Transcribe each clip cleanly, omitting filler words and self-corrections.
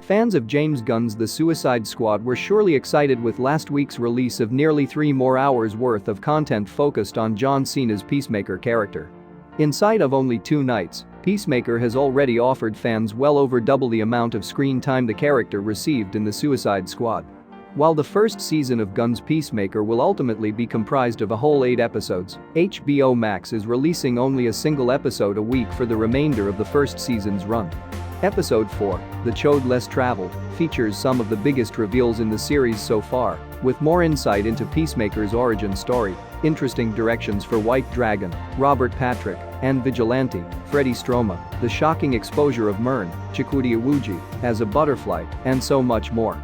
Fans of James Gunn's The Suicide Squad were surely excited with last week's release of nearly 3 more hours worth of content focused on John Cena's Peacemaker character. Inside of only 2 nights, Peacemaker has already offered fans well over double the amount of screen time the character received in The Suicide Squad. While the first season of Gunn's Peacemaker will ultimately be comprised of a whole 8 episodes, HBO Max is releasing only a single episode a week for the remainder of the first season's run. Episode 4, The Choad Less Traveled, features some of the biggest reveals in the series so far, with more insight into Peacemaker's origin story, interesting directions for White Dragon, Robert Patrick, and Vigilante, Freddie Stroma, the shocking exposure of Murn, Chukwudi Iwuji, as a butterfly, and so much more.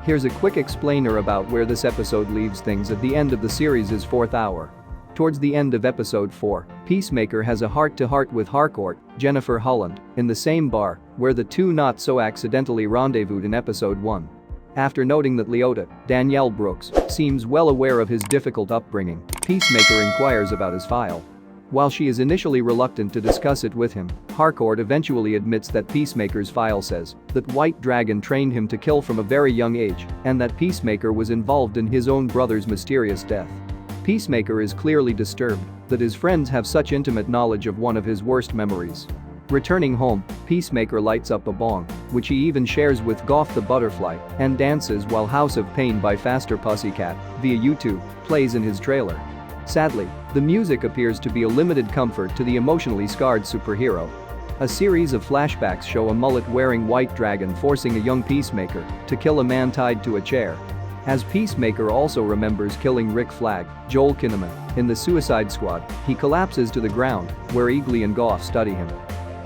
Here's a quick explainer about where this episode leaves things at the end of the series' 4th hour. Towards the end of episode 4, Peacemaker has a heart-to-heart with Harcourt, Jennifer Holland, in the same bar where the two not-so-accidentally rendezvoused in episode 1. After noting that Leota, Danielle Brooks, seems well aware of his difficult upbringing, Peacemaker inquires about his file. While she is initially reluctant to discuss it with him, Harcourt eventually admits that Peacemaker's file says that White Dragon trained him to kill from a very young age and that Peacemaker was involved in his own brother's mysterious death. Peacemaker is clearly disturbed that his friends have such intimate knowledge of one of his worst memories. Returning home, Peacemaker lights up a bong, which he even shares with Goth the Butterfly, and dances while House of Pain by Faster Pussycat, via YouTube, plays in his trailer. Sadly, the music appears to be a limited comfort to the emotionally scarred superhero. A series of flashbacks show a mullet-wearing White Dragon forcing a young Peacemaker to kill a man tied to a chair. As Peacemaker also remembers killing Rick Flag, Joel Kinnaman, in the Suicide Squad, he collapses to the ground, where Eagly and Goff study him.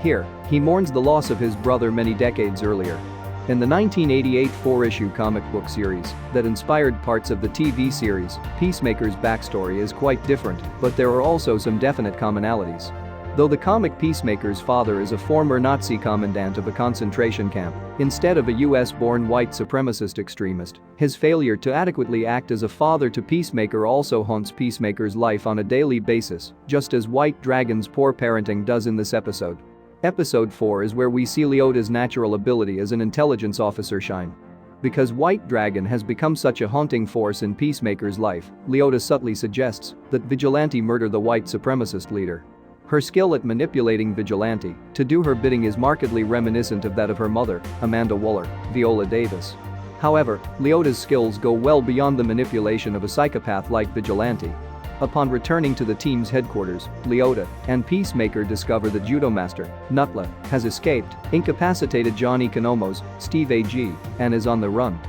Here, he mourns the loss of his brother many decades earlier. In the 1988 4-issue comic book series that inspired parts of the TV series, Peacemaker's backstory is quite different, but there are also some definite commonalities. Though the comic Peacemaker's father is a former Nazi commandant of a concentration camp, instead of a US-born white supremacist extremist, his failure to adequately act as a father to Peacemaker also haunts Peacemaker's life on a daily basis, just as White Dragon's poor parenting does in this episode. Episode 4 is where we see Leota's natural ability as an intelligence officer shine. Because White Dragon has become such a haunting force in Peacemaker's life, Leota subtly suggests that Vigilante murder the white supremacist leader. Her skill at manipulating Vigilante to do her bidding is markedly reminiscent of that of her mother, Amanda Waller, Viola Davis. However, Leota's skills go well beyond the manipulation of a psychopath like Vigilante. Upon returning to the team's headquarters, Leota and Peacemaker discover the judo master, Nutla, has escaped, incapacitated Johnny Konomos, Steve A.G., and is on the run.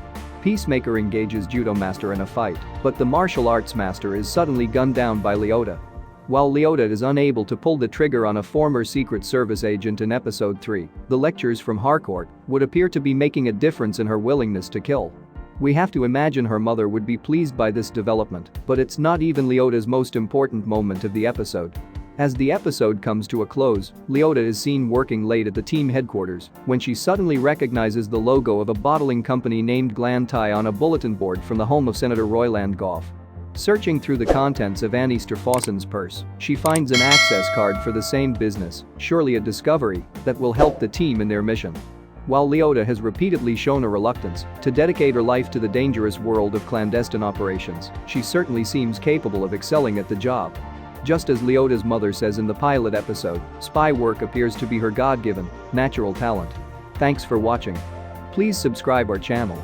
Peacemaker engages judo master in a fight, but the martial arts master is suddenly gunned down by Leota. While Leota is unable to pull the trigger on a former Secret Service agent in episode 3, the lectures from Harcourt would appear to be making a difference in her willingness to kill. We have to imagine her mother would be pleased by this development, but it's not even Leota's most important moment of the episode. As the episode comes to a close, Leota is seen working late at the team headquarters when she suddenly recognizes the logo of a bottling company named Glantai on a bulletin board from the home of Senator Royland Goff. Searching through the contents of Annie Sterfossen's purse, she finds an access card for the same business, surely a discovery that will help the team in their mission. While Leota has repeatedly shown a reluctance to dedicate her life to the dangerous world of clandestine operations, she certainly seems capable of excelling at the job. Just as Leota's mother says in the pilot episode, spy work appears to be her God-given, natural talent. Thanks for watching. Please subscribe our channel.